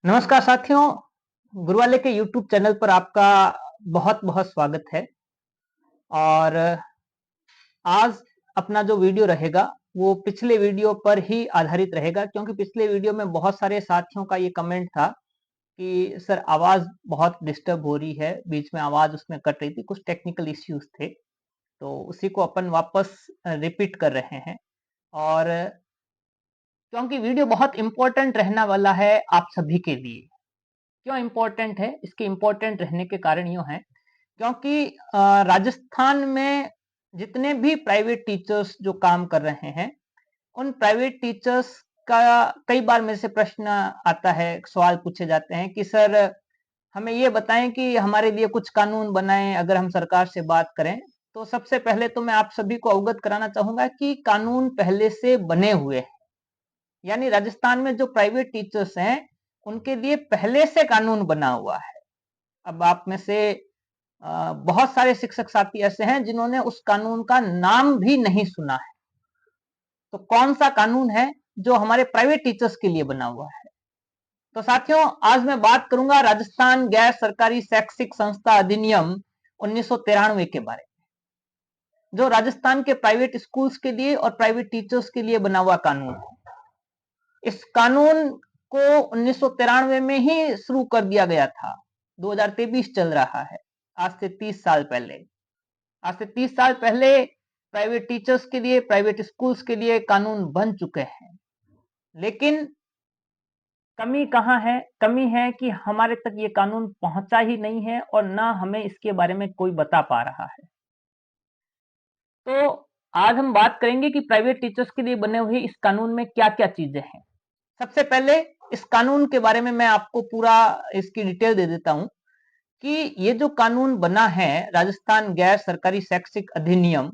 नमस्कार साथियों, गुरुवाले के यूट्यूब चैनल पर आपका बहुत-बहुत स्वागत है। और आज अपना जो वीडियो रहेगा वो पिछले वीडियो पर ही आधारित रहेगा, क्योंकि पिछले वीडियो में बहुत सारे साथियों का ये कमेंट था कि सर आवाज़ बहुत डिस्टर्ब हो रही है, बीच में आवाज़ उसमें कट रही थी, कुछ टेक्निकल इश्यूज़ थे। तो उसी को अपन वापस रिपीट कर रहे हैं। और क्योंकि वीडियो बहुत इम्पोर्टेंट रहने वाला है आप सभी के लिए। क्यों इम्पोर्टेंट है? इसके इम्पोर्टेंट रहने के कारण यूँ है क्योंकि राजस्थान में जितने भी प्राइवेट टीचर्स जो काम कर रहे हैं, उन प्राइवेट टीचर्स का कई बार मेरे से प्रश्न आता है, सवाल पूछे जाते हैं कि सर हमें ये बताएं कि हमारे लिए कुछ कानून बनाएं अगर हम सरकार से बात करें। तो सबसे पहले तो मैं आप सभी को अवगत कराना चाहूंगा कि कानून पहले से बने हुए हैं। यानी राजस्थान में जो प्राइवेट टीचर्स हैं उनके लिए पहले से कानून बना हुआ है। अब आप में से बहुत सारे शिक्षक साथी ऐसे हैं जिन्होंने उस कानून का नाम भी नहीं सुना है। तो कौन सा कानून है जो हमारे प्राइवेट टीचर्स के लिए बना हुआ है? तो साथियों, आज मैं बात करूंगा राजस्थान गैर सरकारी शैक्षिक संस्था अधिनियम 1993 के बारे में, जो राजस्थान के प्राइवेट स्कूल्स के लिए और प्राइवेट टीचर्स के लिए बना हुआ कानून है। इस कानून को 1993 में ही शुरू कर दिया गया था। 2023 चल रहा है, आज से 30 साल पहले। आज से 30 साल पहले प्राइवेट टीचर्स के लिए, प्राइवेट स्कूल्स के लिए कानून बन चुके हैं। लेकिन कमी कहाँ है? कमी है कि हमारे तक ये कानून पहुंचा ही नहीं है और ना हमें इसके बारे में कोई बता पा रहा है। तो आज हम बात करेंगे कि प्राइवेट टीचर्स के लिए बने हुए इस कानून में क्या-क्या चीजें हैं। सबसे पहले इस कानून के बारे में मैं आपको पूरा इसकी डिटेल दे देता हूं कि ये जो कानून बना है राजस्थान गैर सरकारी शैक्षिक अधिनियम,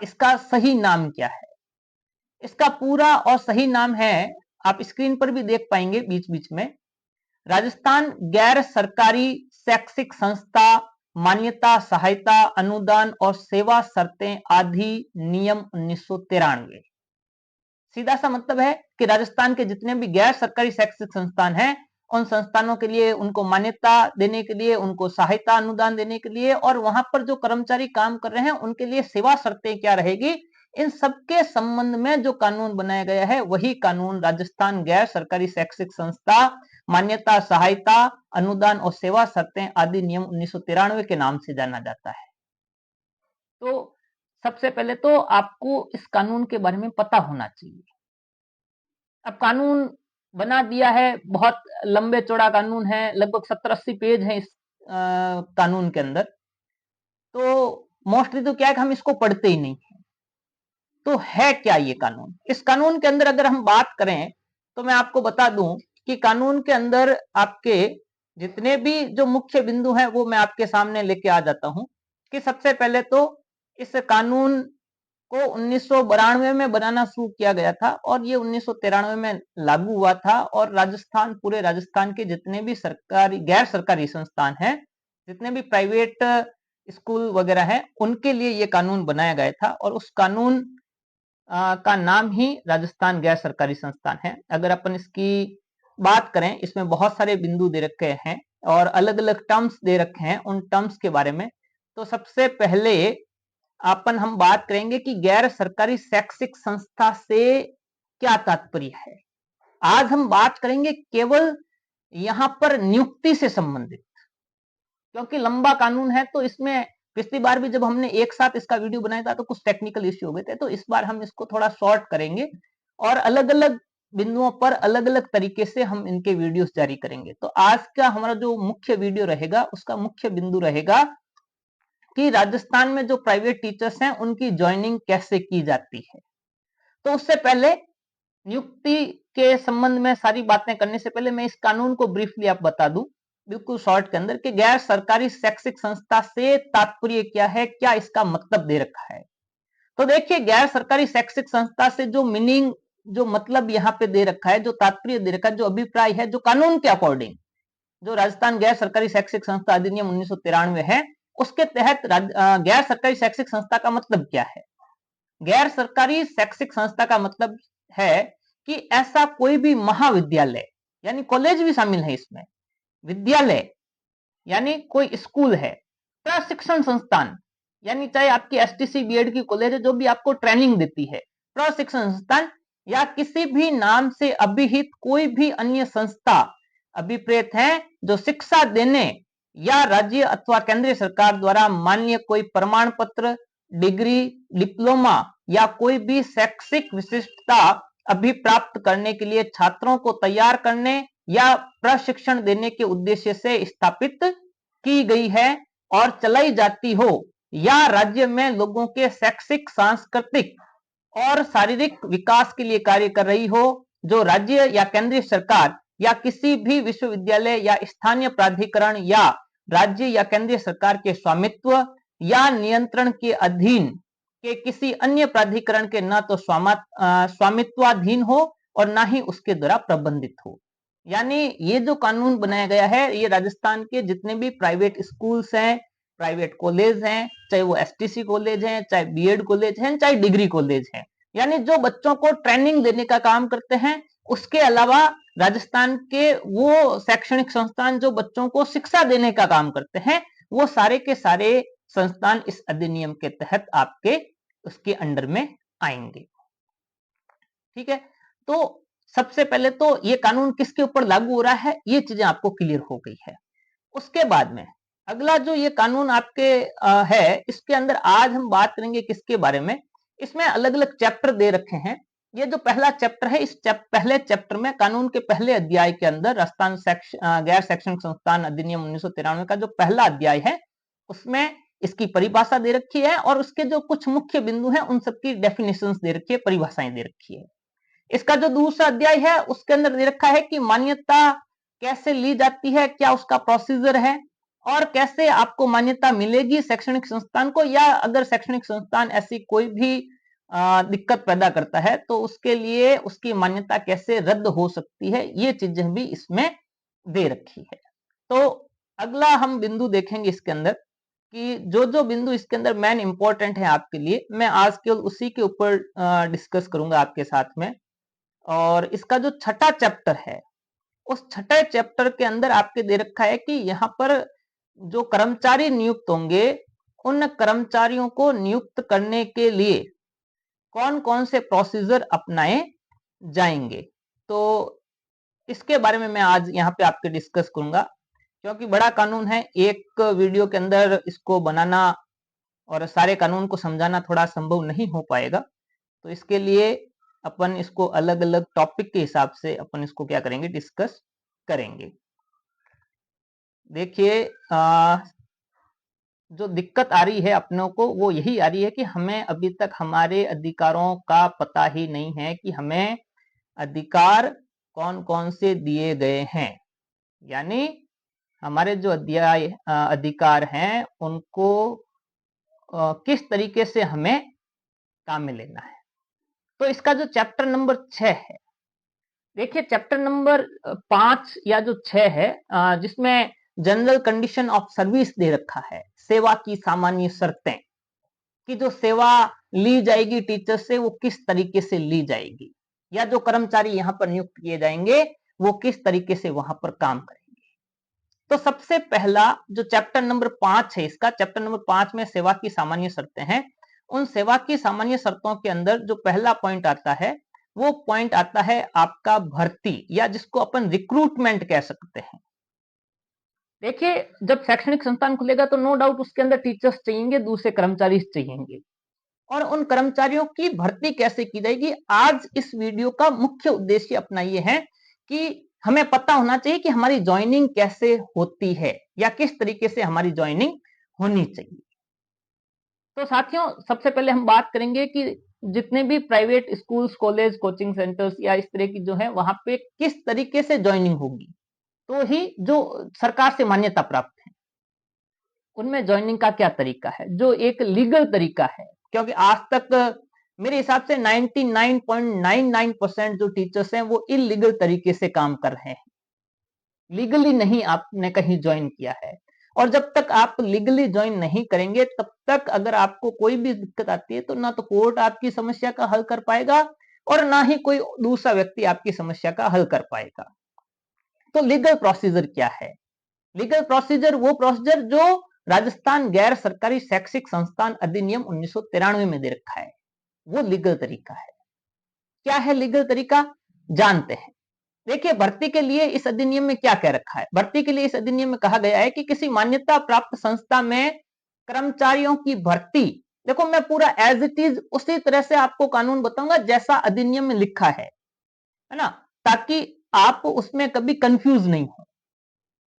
इसका सही नाम क्या है? इसका पूरा और सही नाम है, आप स्क्रीन पर भी देख पाएंगे बीच बीच में, राजस्थान गैर सरकारी शैक्षिक संस्था मान्यता सहायता अनुदान और सेवा शर्तें अधिनियम 1993। सीधा सा मतलब है कि राजस्थान के जितने भी गैर सरकारी शैक्षिक संस्थान हैं, उन संस्थानों के लिए उनको मान्यता देने के लिए, उनको सहायता अनुदान देने के लिए और वहां पर जो कर्मचारी काम कर रहे हैं उनके लिए सेवा शर्तें क्या रहेगी, इन सबके संबंध में जो कानून बनाया गया है वही कानून राजस्थान गैर सरकारी शैक्षिक संस्था मान्यता सहायता अनुदान और सेवा शर्तें अधिनियम 1993 के नाम से जाना जाता है। तो सबसे पहले तो आपको इस कानून के बारे में पता होना चाहिए। अब कानून बना दिया है, बहुत लंबे चौड़ा कानून है, लगभग 70-80 पेज है इस कानून के अंदर। तो मोस्टली तो क्या है कि हम इसको पढ़ते ही नहीं है। तो है क्या ये कानून? इस कानून के अंदर अगर हम बात करें तो मैं आपको बता दूं कि कानून के अंदर आपके जितने भी जो मुख्य बिंदु हैं वो मैं आपके सामने लेके आ जाता हूं कि सबसे पहले तो इस कानून को 1992 में बनाना शुरू किया गया था और ये 1993 में लागू हुआ था। और राजस्थान, पूरे राजस्थान के जितने भी सरकारी गैर सरकारी संस्थान हैं, जितने भी प्राइवेट स्कूल वगैरह हैं, उनके लिए ये कानून बनाया गया था और उस कानून का नाम ही राजस्थान गैर सरकारी संस्थान है। अगर अपन इसकी बात करें, इसमें बहुत सारे बिंदु दे रखे हैं और अलग अलग टर्म्स दे रखे हैं। उन टर्म्स के बारे में तो सबसे पहले अपन हम बात करेंगे कि गैर सरकारी शैक्षिक संस्था से क्या तात्पर्य है। आज हम बात करेंगे केवल यहां पर नियुक्ति से संबंधित, क्योंकि लंबा कानून है। तो इसमें पिछली बार भी जब हमने एक साथ इसका वीडियो बनाया था तो कुछ टेक्निकल इश्यू हो गए थे, तो इस बार हम इसको थोड़ा शॉर्ट करेंगे और अलग अलग बिंदुओं पर अलग अलग तरीके से हम इनके वीडियोस जारी करेंगे। तो आज का हमारा जो मुख्य वीडियो रहेगा उसका मुख्य बिंदु रहेगा कि राजस्थान में जो प्राइवेट टीचर्स हैं उनकी ज्वाइनिंग कैसे की जाती है। तो उससे पहले नियुक्ति के संबंध में सारी बातें करने से पहले मैं इस कानून को ब्रीफली आप बता दूं, बिल्कुल शॉर्ट के अंदर, कि गैर सरकारी शैक्षिक संस्था से तात्पर्य क्या है, क्या इसका मतलब दे रखा है। तो देखिए, गैर सरकारी शैक्षिक संस्था से जो मीनिंग, जो मतलब यहाँ पे दे रखा है, जो तात्पर्य दे रखा है, जो अभिप्राय है, जो कानून के अकॉर्डिंग जो राजस्थान गैर सरकारी शैक्षिक संस्था अधिनियम 1993 है, उसके तहत गैर सरकारी शैक्षिक संस्था का मतलब क्या है। गैर सरकारी शैक्षिक संस्था का मतलब है कि ऐसा कोई भी महाविद्यालय यानी कॉलेज भी शामिल है इसमें, विद्यालय यानी कोई स्कूल है, प्रशिक्षण संस्थान यानी चाहे आपकी एसटीसी बीएड की कॉलेज है जो भी आपको ट्रेनिंग देती है, प्रशिक्षण संस्थान या किसी भी नाम से अभिहित कोई भी अन्य संस्था अभिप्रेत है जो शिक्षा देने या राज्य अथवा केंद्रीय सरकार द्वारा मान्य कोई प्रमाण पत्र, डिग्री, डिप्लोमा या कोई भी शैक्षिक विशिष्टता अभिप्राप्त करने के लिए छात्रों को तैयार करने या प्रशिक्षण देने के उद्देश्य से स्थापित की गई है और चलाई जाती हो, या राज्य में लोगों के शैक्षिक, सांस्कृतिक और शारीरिक विकास के लिए कार्य कर रही हो, जो राज्य या केंद्रीय सरकार या किसी भी विश्वविद्यालय या स्थानीय प्राधिकरण या राज्य या केंद्रीय सरकार के स्वामित्व या नियंत्रण के अधीन के किसी अन्य प्राधिकरण के न तो स्वामित्वाधीन हो और ना ही उसके द्वारा प्रबंधित हो। यानी ये जो कानून बनाया गया है ये राजस्थान के जितने भी प्राइवेट स्कूल्स हैं, प्राइवेट कॉलेज हैं, चाहे वो एसटीसी कॉलेज हैं, चाहे बीएड कॉलेज हैं, चाहे डिग्री कॉलेज हैं, यानी जो बच्चों को ट्रेनिंग देने का काम करते हैं, उसके अलावा राजस्थान के वो शैक्षणिक संस्थान जो बच्चों को शिक्षा देने का काम करते हैं, वो सारे के सारे संस्थान इस अधिनियम के तहत आपके उसके अंडर में आएंगे। ठीक है, तो सबसे पहले तो ये कानून किसके ऊपर लागू हो रहा है ये चीजें आपको क्लियर हो गई है। उसके बाद में अगला जो ये कानून आपके है, इसके अंदर आज हम बात करेंगे किसके बारे में। इसमें अलग अलग चैप्टर दे रखे हैं। ये जो पहला चैप्टर है, इस पहले चैप्टर में कानून के पहले अध्याय के अंदर राजस्थान गैर शैक्षणिक संस्थान अधिनियम 1993 का जो पहला अध्याय है उसमें इसकी परिभाषा दे रखी है और उसके जो कुछ मुख्य बिंदु हैं उन सबकी डेफिनेशंस दे रखी है, परिभाषाएं दे रखी है। इसका जो दूसरा अध्याय है उसके अंदर दे रखा है कि मान्यता कैसे ली जाती है, क्या उसका प्रोसीजर है और कैसे आपको मान्यता मिलेगी शैक्षणिक संस्थान को, या अगर शैक्षणिक संस्थान ऐसी कोई भी दिक्कत पैदा करता है तो उसके लिए उसकी मान्यता कैसे रद्द हो सकती है, ये चीजें भी इसमें दे रखी है। तो अगला हम बिंदु देखेंगे इसके अंदर कि जो जो बिंदु इसके अंदर मेन इंपॉर्टेंट है आपके लिए, मैं आज केवल उसी के ऊपर डिस्कस करूंगा आपके साथ में। और इसका जो छठा चैप्टर है उस छठे चैप्टर के अंदर आपके दे रखा है कि यहाँ पर जो कर्मचारी नियुक्त होंगे उन कर्मचारियों को नियुक्त करने के लिए कौन कौन से प्रोसीजर अपनाए जाएंगे। तो इसके बारे में मैं आज यहाँ पे आपके डिस्कस करूंगा, क्योंकि बड़ा कानून है, एक वीडियो के अंदर इसको बनाना और सारे कानून को समझाना थोड़ा संभव नहीं हो पाएगा। तो इसके लिए अपन इसको अलग अलग टॉपिक के हिसाब से अपन इसको क्या करेंगे, डिस्कस करेंगे। देखिए जो दिक्कत आ रही है अपनों को वो यही आ रही है कि हमें अभी तक हमारे अधिकारों का पता ही नहीं है कि हमें अधिकार कौन कौन से दिए गए हैं, यानी हमारे जो अधिकार हैं उनको किस तरीके से हमें काम में लेना है। तो इसका जो चैप्टर नंबर 6 है, देखिए चैप्टर नंबर 5 या जो 6 है जिसमें जनरल कंडीशन ऑफ सर्विस दे रखा है, सेवा की सामान्य शर्तें, कि जो सेवा ली जाएगी टीचर से वो किस तरीके से ली जाएगी, या जो कर्मचारी यहाँ पर नियुक्त किए जाएंगे वो किस तरीके से वहां पर काम करेंगे। तो सबसे पहला जो चैप्टर नंबर 5 है, इसका चैप्टर नंबर 5 में सेवा की सामान्य शर्तें हैं। उन सेवा की सामान्य शर्तों के अंदर जो पहला पॉइंट आता है वो पॉइंट आता है आपका भर्ती, या जिसको अपन रिक्रूटमेंट कह सकते हैं। देखिए जब शैक्षणिक संस्थान खुलेगा तो नो डाउट उसके अंदर टीचर्स चाहिएंगे, दूसरे कर्मचारी चाहिएंगे, और उन कर्मचारियों की भर्ती कैसे की जाएगी, आज इस वीडियो का मुख्य उद्देश्य अपना ये है कि हमें पता होना चाहिए कि हमारी ज्वाइनिंग कैसे होती है या किस तरीके से हमारी ज्वाइनिंग होनी चाहिए। तो साथियों सबसे पहले हम बात करेंगे कि जितने भी private schools, college, coaching centres या इस तरह की जो है वहां पे किस तरीके से ज्वाइनिंग होगी, तो ही जो सरकार से मान्यता प्राप्त है उनमें ज्वाइनिंग का क्या तरीका है, जो एक लीगल तरीका है। क्योंकि आज तक मेरे हिसाब से 99.99% जो टीचर्स हैं वो इलीगल तरीके से काम कर रहे हैं, लीगली नहीं आपने कहीं ज्वाइन किया है। और जब तक आप लीगली ज्वाइन नहीं करेंगे तब तक अगर आपको कोई भी दिक्कत आती है तो ना तो कोर्ट आपकी समस्या का हल कर पाएगा और ना ही कोई दूसरा व्यक्ति आपकी समस्या का हल कर पाएगा। तो लीगल प्रोसीजर क्या है? लीगल प्रोसीजर वो प्रोसीजर जो राजस्थान गैर सरकारी शैक्षिक संस्थान अधिनियम 1993 में दे रखा है, वो लीगल तरीका है। क्या है लीगल तरीका, जानते हैं। देखिए, भर्ती के लिए इस अधिनियम में क्या कह रखा है? भर्ती के लिए इस अधिनियम में कहा गया है कि किसी मान्यता प्राप्त संस्था में कर्मचारियों की भर्ती, देखो मैं पूरा एज इट इज उसी तरह से आपको कानून बताऊंगा जैसा अधिनियम में लिखा है ना, ताकि आप उसमें कभी कंफ्यूज नहीं हो।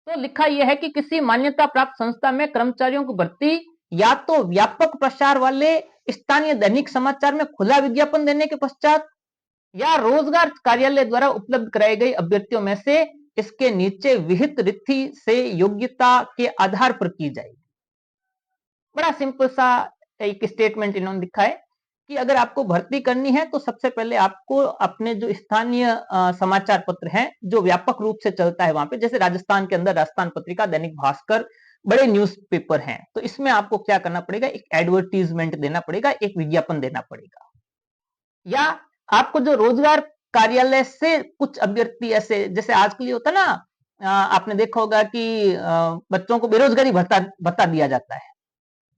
तो लिखा यह है कि किसी मान्यता प्राप्त संस्था में कर्मचारियों की भर्ती या तो व्यापक प्रसार वाले स्थानीय दैनिक समाचार में खुला विज्ञापन देने के पश्चात या रोजगार कार्यालय द्वारा उपलब्ध कराई गई अभ्यर्थियों में से इसके नीचे विहित रीति से योग्यता के आधार पर की जाएगी। बड़ा सिंपल सा एक स्टेटमेंट इन्होंने लिखा है कि अगर आपको भर्ती करनी है तो सबसे पहले आपको अपने जो स्थानीय समाचार पत्र हैं जो व्यापक रूप से चलता है वहां पे, जैसे राजस्थान के अंदर राजस्थान पत्रिका, दैनिक भास्कर, बड़े न्यूज़पेपर हैं, तो इसमें आपको क्या करना पड़ेगा, एक एडवर्टीजमेंट देना पड़ेगा, एक विज्ञापन देना पड़ेगा। या आपको जो रोजगार कार्यालय से कुछ अभ्यर्थी ऐसे, जैसे आजकल ये होता है ना, आपने देखा होगा कि बच्चों को बेरोजगारी भत्ता भत्ता दिया जाता है।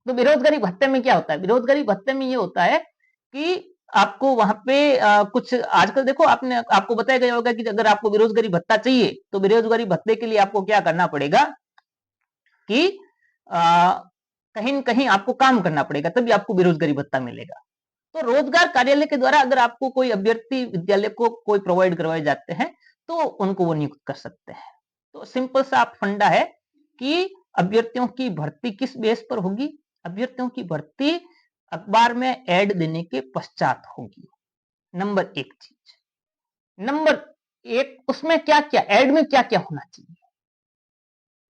तो बेरोजगारी भत्ते में क्या होता है, बेरोजगारी भत्ते में ये होता है कि आपको वहां पे कुछ, आजकल देखो आपने आपको बताया गया होगा कि अगर आपको बेरोजगारी भत्ता चाहिए तो बेरोजगारी भत्ते के लिए आपको क्या करना पड़ेगा कि कहीं न कहीं आपको काम करना पड़ेगा, तभी आपको बेरोजगारी भत्ता मिलेगा। तो रोजगार कार्यालय के द्वारा अगर आपको कोई अभ्यर्थी विद्यालय को कोई प्रोवाइड करवाए जाते हैं तो उनको वो नियुक्त कर सकते हैं। तो सिंपल सा फंडा है कि अभ्यर्थियों की भर्ती किस बेस पर होगी, अभ्यर्थियों की भर्ती अखबार में ऐड देने के पश्चात होगी। नंबर एक चीज। नंबर एक, उसमें क्या क्या ऐड में क्या क्या होना चाहिए,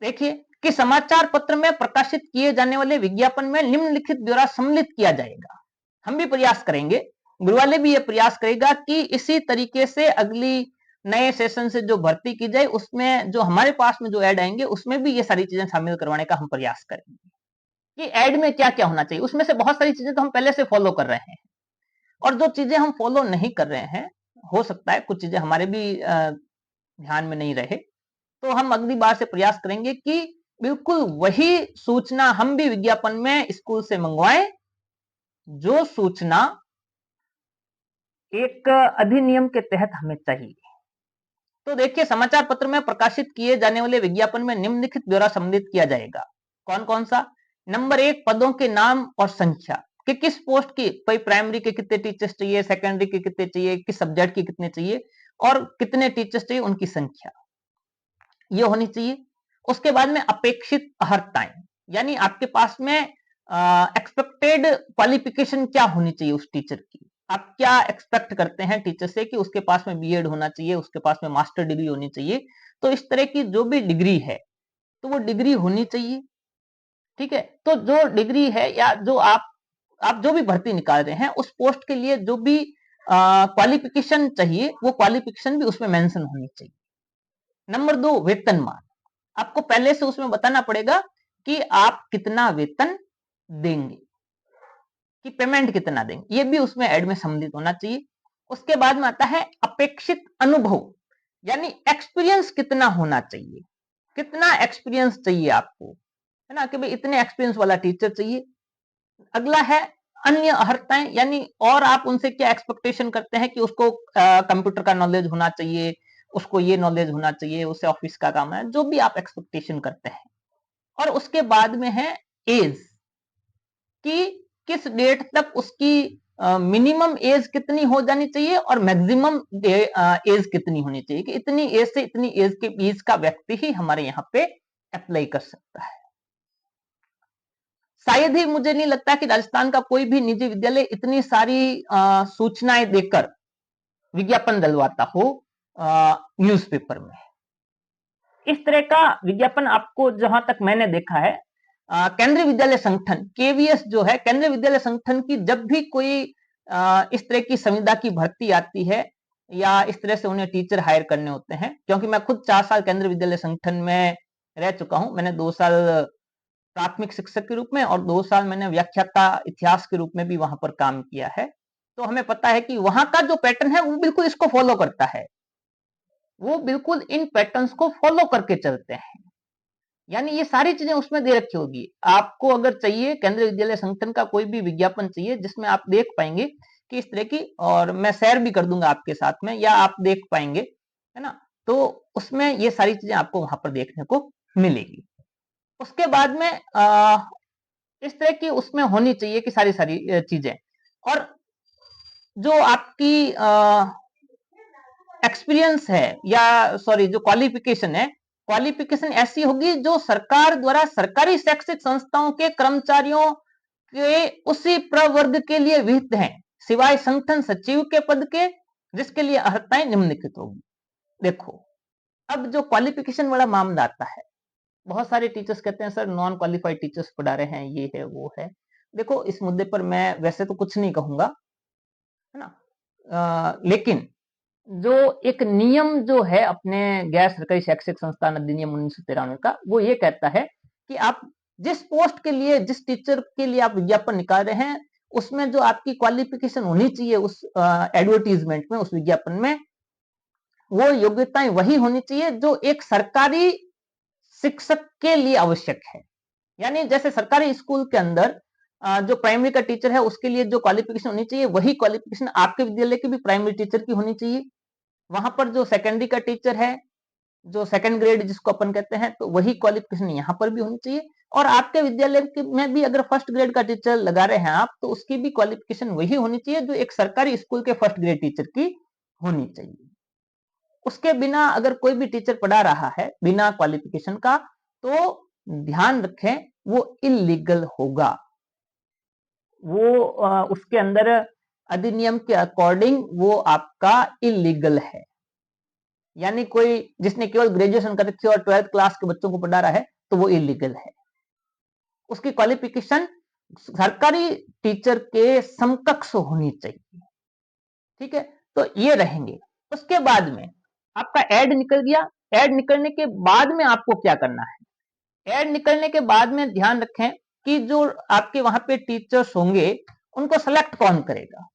देखिए कि समाचार पत्र में प्रकाशित किए जाने वाले विज्ञापन में निम्नलिखित ब्यौरा सम्मिलित किया जाएगा। हम भी प्रयास करेंगे, गुरुवाले भी ये प्रयास करेगा कि इसी तरीके से अगली नए सेशन से जो भर्ती की जाए उसमें जो हमारे पास में जो ऐड आएंगे उसमें भी ये सारी चीजें शामिल करवाने का हम प्रयास करेंगे कि ऐड में क्या क्या होना चाहिए। उसमें से बहुत सारी चीजें तो हम पहले से फॉलो कर रहे हैं, और जो चीजें हम फॉलो नहीं कर रहे हैं, हो सकता है कुछ चीजें हमारे भी ध्यान में नहीं रहे, तो हम अगली बार से प्रयास करेंगे कि बिल्कुल वही सूचना हम भी विज्ञापन में स्कूल से मंगवाएं जो सूचना एक अधिनियम के तहत हमें चाहिए। तो देखिए, समाचार पत्र में प्रकाशित किए जाने वाले विज्ञापन में निम्नलिखित ब्यौरा सम्मिलित किया जाएगा। कौन कौन सा? नंबर एक, पदों के नाम और संख्या कि किस पोस्ट की, भाई प्राइमरी के कितने टीचर्स चाहिए, सेकेंडरी के कितने चाहिए, किस सब्जेक्ट के कितने चाहिए और कितने टीचर्स चाहिए, उनकी संख्या ये होनी चाहिए। उसके बाद में अपेक्षित अर्हताएं, यानी आपके पास में एक्सपेक्टेड क्वालिफिकेशन क्या होनी चाहिए उस टीचर की, आप क्या एक्सपेक्ट करते हैं टीचर से कि उसके पास में बीएड होना चाहिए, उसके पास में मास्टर डिग्री होनी चाहिए। तो इस तरह की जो भी डिग्री है तो वो डिग्री होनी चाहिए। ठीक है, तो जो डिग्री है या जो आप जो भी भर्ती निकाल रहे हैं उस पोस्ट के लिए जो भी क्वालिफिकेशन चाहिए वो क्वालिफिकेशन भी उसमें मेंशन होनी चाहिए। नंबर दो, वेतनमान, आपको पहले से उसमें बताना पड़ेगा कि आप कितना वेतन देंगे, कि पेमेंट कितना देंगे, ये भी उसमें ऐड में सम्मिलित होना चाहिए। उसके बाद में आता है अपेक्षित अनुभव, यानी एक्सपीरियंस कितना होना चाहिए, कितना एक्सपीरियंस चाहिए आपको, है ना, कि भाई इतने एक्सपीरियंस वाला टीचर चाहिए। अगला है अन्य अर्हताएं, यानी और आप उनसे क्या एक्सपेक्टेशन करते हैं कि उसको कंप्यूटर का नॉलेज होना चाहिए, उसको ये नॉलेज होना चाहिए, उसे ऑफिस का काम है, जो भी आप एक्सपेक्टेशन करते हैं। और उसके बाद में है एज, कि किस डेट तक उसकी मिनिमम एज कितनी हो जानी चाहिए और मैक्सिमम एज कितनी होनी चाहिए, कि इतनी एज से इतनी एज के बीच का व्यक्ति ही हमारे यहाँ पे अप्लाई कर सकता है। शायद ही, मुझे नहीं लगता कि राजस्थान का कोई भी निजी विद्यालय इतनी सारी सूचनाएं देकर विज्ञापन डलवाता हो न्यूज़पेपर में। इस तरह का विज्ञापन आपको जहां तक मैंने देखा है, केंद्रीय विद्यालय संगठन केवीएस जो है, केंद्रीय विद्यालय संगठन की जब भी कोई इस तरह की संविदा की भर्ती आती है या इस तरह से उन्हें टीचर हायर करने होते हैं, क्योंकि मैं खुद 4 साल केंद्रीय विद्यालय संगठन में रह चुका हूं, मैंने 2 साल प्राथमिक शिक्षक के रूप में और 2 साल मैंने व्याख्याता इतिहास के रूप में भी वहां पर काम किया है। तो हमें पता है कि वहां का जो पैटर्न है वो बिल्कुल इसको फॉलो करता है। वो बिल्कुल इन पैटर्न्स को फॉलो करके चलते हैं। यानी ये सारी चीजें उसमें दे रखी होगी। आपको अगर चाहिए केंद्रीय विद्यालय संगठन का कोई भी विज्ञापन चाहिए जिसमें आप देख पाएंगे कि इस तरह की, और मैं शेयर भी कर दूंगा आपके साथ में, या आप देख पाएंगे, है ना, तो उसमें ये सारी चीजें आपको वहां पर देखने को मिलेगी। उसके बाद में इस तरह की उसमें होनी चाहिए कि सारी सारी चीजें, और जो आपकी एक्सपीरियंस है, या सॉरी जो क्वालिफिकेशन है, क्वालिफिकेशन ऐसी होगी जो सरकार द्वारा सरकारी शैक्षिक संस्थाओं के कर्मचारियों के उसी प्रवर्ग के लिए विहित हैं, सिवाय संगठन सचिव के पद के, जिसके लिए अर्हताएं निम्नलिखित होगी। देखो, अब जो क्वालिफिकेशन वाला मामला आता है, बहुत सारे टीचर्स कहते हैं सर नॉन क्वालिफाइड टीचर्स पढ़ा रहे हैं, ये है वो है। देखो, इस मुद्दे पर मैं वैसे तो कुछ नहीं कहूंगा, है ना, लेकिन जो एक नियम जो है अपने गैर सरकारी शैक्षिक संस्थान अधिनियम 1993 का, वो ये कहता है कि आप जिस पोस्ट के लिए, जिस टीचर के लिए आप विज्ञापन निकाल रहे हैं, उसमें जो आपकी क्वालिफिकेशन होनी चाहिए उस एडवर्टीजमेंट में, उस विज्ञापन में, वो योग्यताएं वही होनी चाहिए जो एक सरकारी शिक्षक के लिए आवश्यक है। यानी जैसे सरकारी स्कूल के अंदर जो प्राइमरी का टीचर है उसके लिए जो क्वालिफिकेशन होनी चाहिए, वही क्वालिफिकेशन आपके विद्यालय के भी प्राइमरी टीचर की होनी चाहिए। वहां पर जो सेकेंडरी का टीचर है, जो सेकंड ग्रेड जिसको अपन कहते हैं, तो वही क्वालिफिकेशन यहाँ पर भी होनी चाहिए। और आपके विद्यालय में भी अगर फर्स्ट ग्रेड का टीचर लगा रहे हैं आप, तो उसकी भी क्वालिफिकेशन वही होनी चाहिए जो एक सरकारी स्कूल के फर्स्ट ग्रेड टीचर की होनी चाहिए। उसके बिना अगर कोई भी टीचर पढ़ा रहा है बिना क्वालिफिकेशन का, तो ध्यान रखें वो इलीगल होगा। वो उसके अंदर अधिनियम के अकॉर्डिंग वो आपका इलीगल है। यानी कोई जिसने केवल ग्रेजुएशन कर रखी है और 12th क्लास के बच्चों को पढ़ा रहा है, तो वो इलीगल है। उसकी क्वालिफिकेशन सरकारी टीचर के समकक्ष होनी चाहिए। ठीक है, तो ये रहेंगे। उसके बाद में आपका एड निकल गया। एड निकलने के बाद में आपको क्या करना है? एड निकलने के बाद में ध्यान रखें कि जो आपके वहां पे टीचर्स होंगे उनको सेलेक्ट कौन करेगा?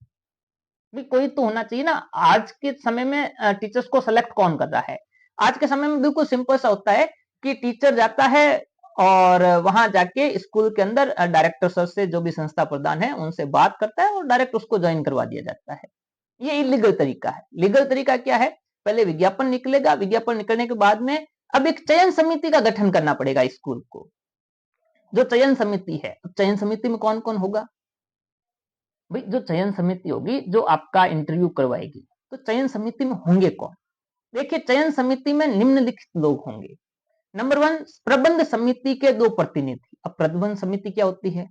भी कोई तो होना चाहिए ना। आज के समय में टीचर्स को सेलेक्ट कौन कर रहा है? आज के समय में बिल्कुल सिंपल सा होता है कि टीचर जाता है और वहां जाके स्कूल के अंदर डायरेक्टर सर से, जो भी संस्था प्रधान है, उनसे बात करता है और डायरेक्ट उसको ज्वाइन करवा दिया जाता है। ये इलीगल तरीका है। लीगल तरीका क्या है? पहले विज्ञापन निकलेगा, विज्ञापन निकलने के बाद में अब एक चयन समिति का गठन करना पड़ेगा स्कूल को। जो चयन समिति है, चयन समिति में कौन कौन होगा भाई? जो चयन समिति होगी जो आपका इंटरव्यू करवाएगी, तो चयन समिति में होंगे कौन? देखिए, चयन समिति में निम्नलिखित लोग होंगे। नंबर 1, प्रबंध समिति के 2 प्रतिनिधि। अब प्रबंध समिति क्या होती है?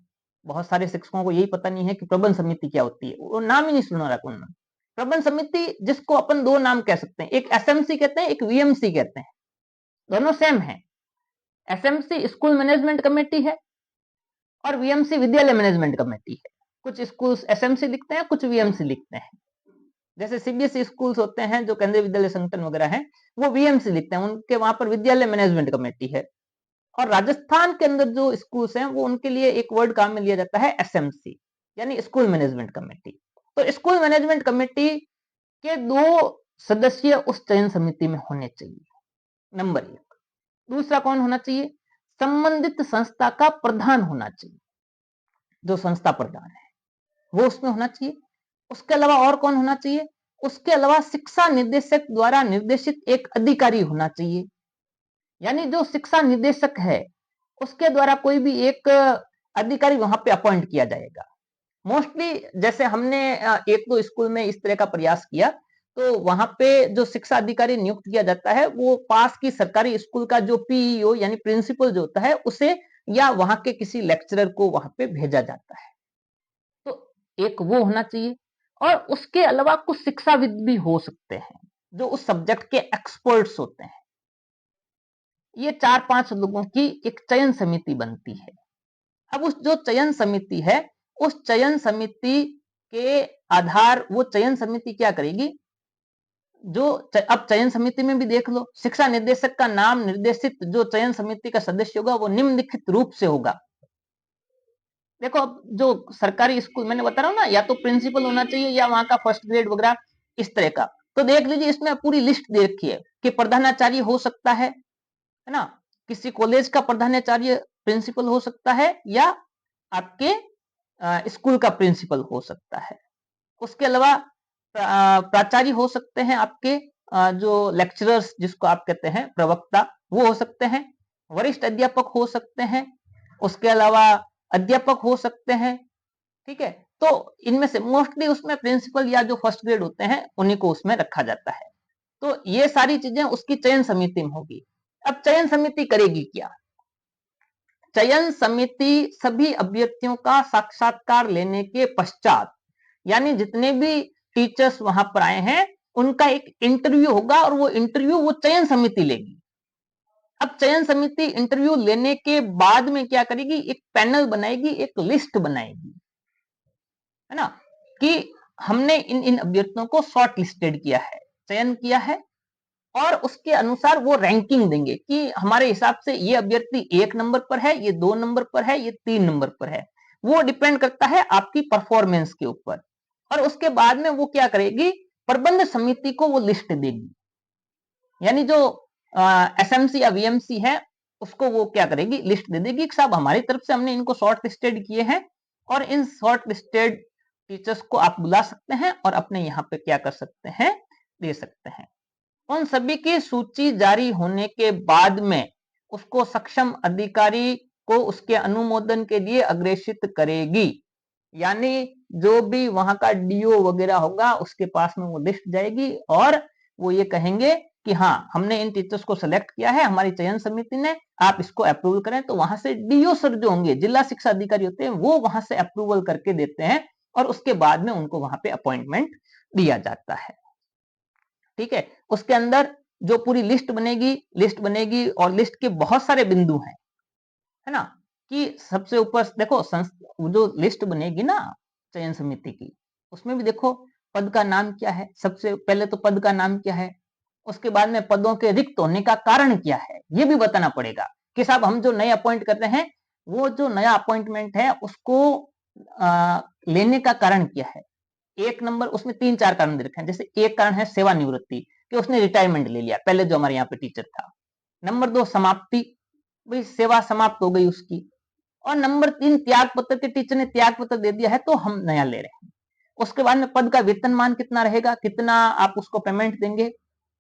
बहुत सारे शिक्षकों को यही पता नहीं है कि प्रबंध समिति क्या होती है, वो नाम ही नहीं सुना रहा उन्होंने। प्रबंध समिति जिसको अपन 2 नाम कह सकते हैं, एक एसएमसी कहते हैं, एक वीएमसी कहते हैं, दोनों सेम है। एसएमसी स्कूल मैनेजमेंट कमेटी है और वीएमसी विद्यालय मैनेजमेंट कमेटी है। कुछ स्कूल्स एसएमसी लिखते हैं, कुछ वीएमसी लिखते हैं। जैसे सीबीएसई स्कूल्स होते हैं जो केंद्रीय विद्यालय संगठन वगैरह हैं, वो वीएमसी लिखते हैं, उनके वहां पर विद्यालय मैनेजमेंट कमेटी है। और राजस्थान के अंदर जो स्कूल्स हैं, वो उनके लिए एक वर्ड काम में लिया जाता है एसएमसी, यानी स्कूल मैनेजमेंट कमेटी। तो स्कूल मैनेजमेंट कमेटी के 2 सदस्य उस चयन समिति में होने चाहिए, नंबर 1। दूसरा कौन होना चाहिए? संबंधित संस्था का प्रधान होना चाहिए। जो संस्था प्रधान है वो उसमें होना चाहिए। उसके अलावा और कौन होना चाहिए? उसके अलावा शिक्षा निदेशक द्वारा निर्देशित एक अधिकारी होना चाहिए। यानी जो शिक्षा निदेशक है उसके द्वारा कोई भी एक अधिकारी वहां पे अपॉइंट किया जाएगा। मोस्टली जैसे हमने 1-2 स्कूल में इस तरह का प्रयास किया, तो वहां पे जो शिक्षा अधिकारी नियुक्त किया जाता है वो पास की सरकारी स्कूल का जो पीईओ यानी प्रिंसिपल जो होता है उसे, या वहां के किसी लेक्चरर को वहां पे भेजा जाता है। तो एक वो होना चाहिए। और उसके अलावा कुछ शिक्षाविद भी हो सकते हैं जो उस सब्जेक्ट के एक्सपर्ट्स होते हैं। ये 4-5 लोगों की एक चयन समिति बनती है। अब उस जो चयन समिति है, उस चयन समिति के आधार, वो चयन समिति क्या करेगी? अब चयन समिति में भी देख लो, शिक्षा निर्देशक का नाम निर्देशित जो चयन समिति का सदस्य होगा वो निम्नलिखित रूप से होगा। देखो, अब जो सरकारी स्कूल मैंने बता रहा हूं ना, या तो प्रिंसिपल होना चाहिए या वहां का फर्स्ट ग्रेड वगैरह इस तरह का। तो देख लीजिए इसमें पूरी लिस्ट दे रखी है कि प्रधानाचार्य हो सकता है ना, किसी कॉलेज का प्रधानाचार्य प्रिंसिपल हो सकता है, या आपके स्कूल का प्रिंसिपल हो सकता है। उसके अलावा प्राचार्य हो सकते हैं आपके, जो लेक्चरर्स जिसको आप कहते हैं प्रवक्ता, वो हो सकते हैं। वरिष्ठ अध्यापक हो सकते हैं। उसके अलावा अध्यापक हो सकते हैं। ठीक है, तो इनमें से मोस्टली उसमें प्रिंसिपल या जो फर्स्ट ग्रेड होते हैं उन्हीं को उसमें रखा जाता है। तो ये सारी चीजें उसकी चयन समिति में होगी। अब चयन समिति करेगी क्या? चयन समिति सभी अभ्यर्थियों का साक्षात्कार लेने के पश्चात, यानी जितने भी टीचर्स वहां पर आए हैं उनका एक इंटरव्यू होगा, और वो इंटरव्यू वो चयन समिति लेगी। अब चयन समिति इंटरव्यू लेने के बाद में क्या करेगी? एक पैनल बनाएगी, एक लिस्ट बनाएगी, है ना, कि हमने इन इन अभ्यर्थियों को शॉर्ट लिस्टेड किया है, चयन किया है, और उसके अनुसार वो रैंकिंग देंगे कि हमारे हिसाब से ये अभ्यर्थी 1 नंबर पर है, ये 2 नंबर पर है, ये 3 नंबर पर है। वो डिपेंड करता है आपकी परफॉर्मेंस के ऊपर। और उसके बाद में वो क्या करेगी? प्रबंध समिति को वो लिस्ट देगी, यानी जो एसएमसी या वीएमसी है उसको वो क्या करेगी? लिस्ट दे देगी कि साहब हमारी तरफ से हमने इनको शॉर्ट लिस्टेड किए हैं, और इन शॉर्ट लिस्टेड टीचर्स को आप बुला सकते हैं और अपने यहाँ पे क्या कर सकते हैं? दे सकते हैं। उन सभी की सूची जारी होने के बाद में उसको सक्षम अधिकारी को उसके अनुमोदन के लिए अग्रेषित करेगी, यानी जो भी वहां का डीओ वगैरह होगा उसके पास में वो लिस्ट जाएगी, और वो ये कहेंगे कि हाँ हमने इन टीचर्स को सिलेक्ट किया है, हमारी चयन समिति ने, आप इसको अप्रूवल करें। तो वहां से डीओ सर जो होंगे, जिला शिक्षा अधिकारी होते हैं, वो वहां से अप्रूवल करके देते हैं, और उसके बाद में उनको वहां पे अपॉइंटमेंट दिया जाता है। ठीक है, उसके अंदर जो पूरी लिस्ट बनेगी और लिस्ट के बहुत सारे बिंदु हैं, है ना, कि सबसे ऊपर देखो जो लिस्ट बनेगी ना चयन समिति की, उसमें भी देखो पद का नाम क्या है। सबसे पहले तो पद का नाम क्या है, उसके बाद में पदों के रिक्त होने का कारण क्या है, ये भी बताना पड़ेगा कि साहब हम जो नए अपॉइंट कर रहे हैं, वो जो नया अपॉइंटमेंट है उसको लेने का कारण क्या है। 1 नंबर, उसमें 3-4 कारण दे रखे हैं। जैसे एक कारण है सेवानिवृत्ति, कि उसने रिटायरमेंट ले लिया, पहले जो हमारे यहाँ पे टीचर था। नंबर 2 समाप्ति, भाई सेवा समाप्त हो गई उसकी। और नंबर 3 त्याग पत्र, के टीचर ने त्याग पत्र दे दिया है तो हम नया ले रहे हैं। उसके बाद में पद का वेतनमान कितना रहेगा, कितना आप उसको पेमेंट देंगे।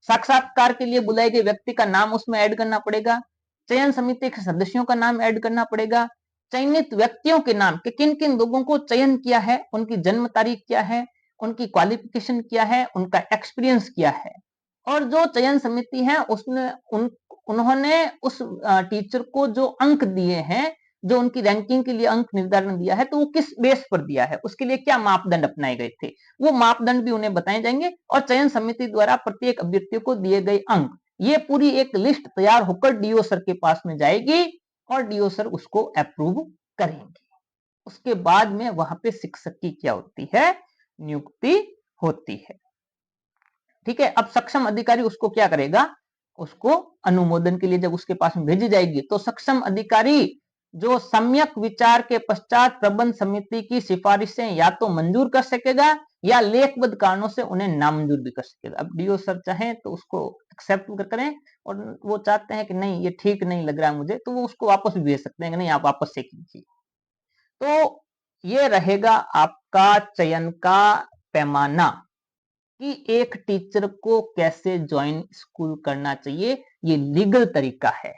साक्षात्कार के लिए बुलाए गए व्यक्ति का नाम उसमें ऐड करना पड़ेगा। चयन समिति के सदस्यों का नाम ऐड करना पड़ेगा। चयनित व्यक्तियों के नाम, कि किन किन लोगों को चयन किया है, उनकी जन्म तारीख क्या है, उनकी क्वालिफिकेशन क्या है, उनका एक्सपीरियंस क्या है। और जो चयन समिति है उसने उन्होंने उस टीचर को जो अंक दिए हैं, जो उनकी रैंकिंग के लिए अंक निर्धारण दिया है, तो वो किस बेस पर दिया है, उसके लिए क्या मापदंड अपनाए गए थे, वो मापदंड भी उन्हें बताए जाएंगे। और चयन समिति द्वारा प्रत्येक अभ्यर्थी को दिए गए अंक, ये पूरी एक लिस्ट तैयार होकर डीओ सर के पास में जाएगी, और डीओ सर उसको अप्रूव करेंगे। उसके बाद में वहां पे शिक्षक की क्या होती है? नियुक्ति होती है। ठीक है, अब सक्षम अधिकारी उसको क्या करेगा? उसको अनुमोदन के लिए जब उसके पास में भेजी जाएगी, तो सक्षम अधिकारी जो सम्यक विचार के पश्चात प्रबंध समिति की सिफारिशें या तो मंजूर कर सकेगा, या लेखबद्ध कारणों से उन्हें नामंजूर भी कर सकेगा। अब डीओ सर चाहें तो उसको एक्सेप्ट करें, और वो चाहते हैं कि नहीं ये ठीक नहीं लग रहा है मुझे, तो वो उसको वापस भी भेज सकते हैं कि नहीं आप वापस से कीजिए। तो ये रहेगा आपका चयन का पैमाना, कि एक टीचर को कैसे ज्वाइन स्कूल करना चाहिए, ये लीगल तरीका है।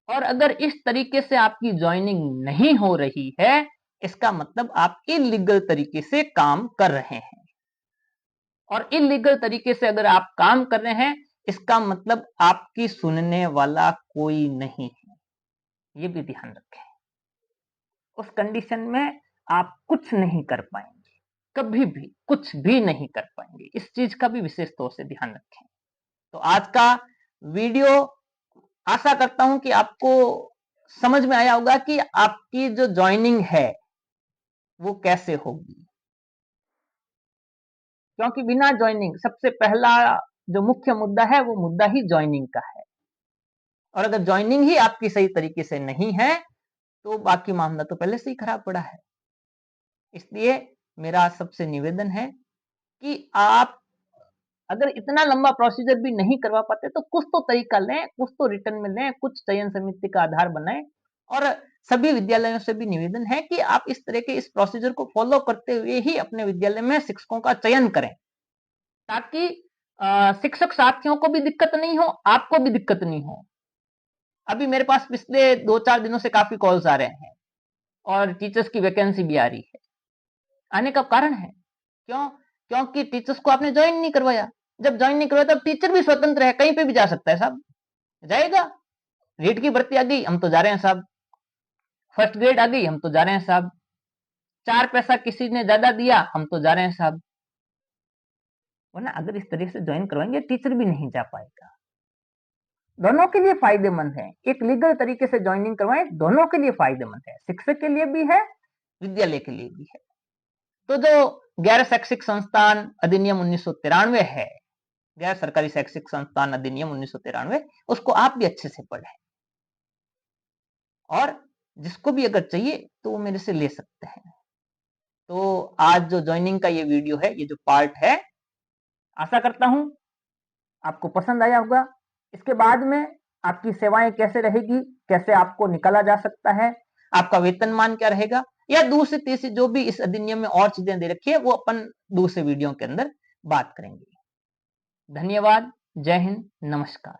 और अगर इस तरीके से आपकी ज्वाइनिंग नहीं हो रही है, इसका मतलब आप इलीगल तरीके से काम कर रहे हैं। और इलीगल तरीके से अगर आप काम कर रहे हैं, इसका मतलब आपकी सुनने वाला कोई नहीं है, ये भी ध्यान रखें। उस कंडीशन में आप कुछ नहीं कर पाएंगे, कभी भी कुछ भी नहीं कर पाएंगे। इस चीज का भी विशेष तौर से ध्यान रखें। तो आज का वीडियो, आशा करता हूं कि आपको समझ में आया होगा कि आपकी जो ज्वाइनिंग है वो कैसे होगी। क्योंकि बिना ज्वाइनिंग, सबसे पहला जो मुख्य मुद्दा है वो मुद्दा ही ज्वाइनिंग का है। और अगर ज्वाइनिंग ही आपकी सही तरीके से नहीं है, तो बाकी मामला तो पहले से ही खराब पड़ा है। इसलिए मेरा सबसे निवेदन है कि आप अगर इतना लंबा प्रोसीजर भी नहीं करवा पाते तो कुछ तो तरीका लें, कुछ तो रिटर्न में लें, कुछ चयन समिति का आधार बनाएं। और सभी विद्यालयों से भी निवेदन है कि आप इस तरह के इस प्रोसीजर को फॉलो करते हुए ही अपने विद्यालय में शिक्षकों का चयन करें, ताकि शिक्षक साथियों को भी दिक्कत नहीं हो, आपको भी दिक्कत नहीं हो। अभी मेरे पास पिछले 2-4 दिनों से काफी कॉल्स आ रहे हैं और टीचर्स की वैकेंसी भी आ रही है। आने का कारण है क्यों? क्योंकि टीचर्स को आपने ज्वाइन नहीं करवाया। जब ज्वाइन नहीं करवाया तब टीचर भी स्वतंत्र है, कहीं पे भी जा सकता है साहब, जाएगा। रीट की भर्ती आ गई, हम तो जा रहे हैं साहब। फर्स्ट ग्रेड आ गई, हम तो जा रहे हैं साहब। 4 पैसा किसी ने ज्यादा दिया, हम तो जा रहे हैं साहब। वरना अगर इस तरह से ज्वाइन करवाएंगे टीचर भी नहीं जा पाएगा। दोनों के लिए फायदेमंद है, एक लीगल तरीके से ज्वाइनिंग करवाएं, दोनों के लिए फायदेमंद है, शिक्षक के लिए भी है, विद्यालय के लिए भी है। तो जो गैर शैक्षिक संस्थान अधिनियम 1993 है, गैर सरकारी शैक्षिक संस्थान अधिनियम 1993, उसको आप भी अच्छे से पढ़ें और जिसको भी अगर चाहिए तो वो मेरे से ले सकते हैं। तो आज जो ज्वाइनिंग का ये वीडियो है, ये जो पार्ट है, आशा करता हूं आपको पसंद आया होगा। इसके बाद में आपकी सेवाएं कैसे रहेगी, कैसे आपको निकाला जा सकता है, आपका वेतनमान क्या रहेगा, या दूसरी तीसरी जो भी इस अधिनियम में और चीजें दे रखी है, वो अपन दूसरे वीडियो के अंदर बात करेंगे। धन्यवाद। जय हिंद। नमस्कार।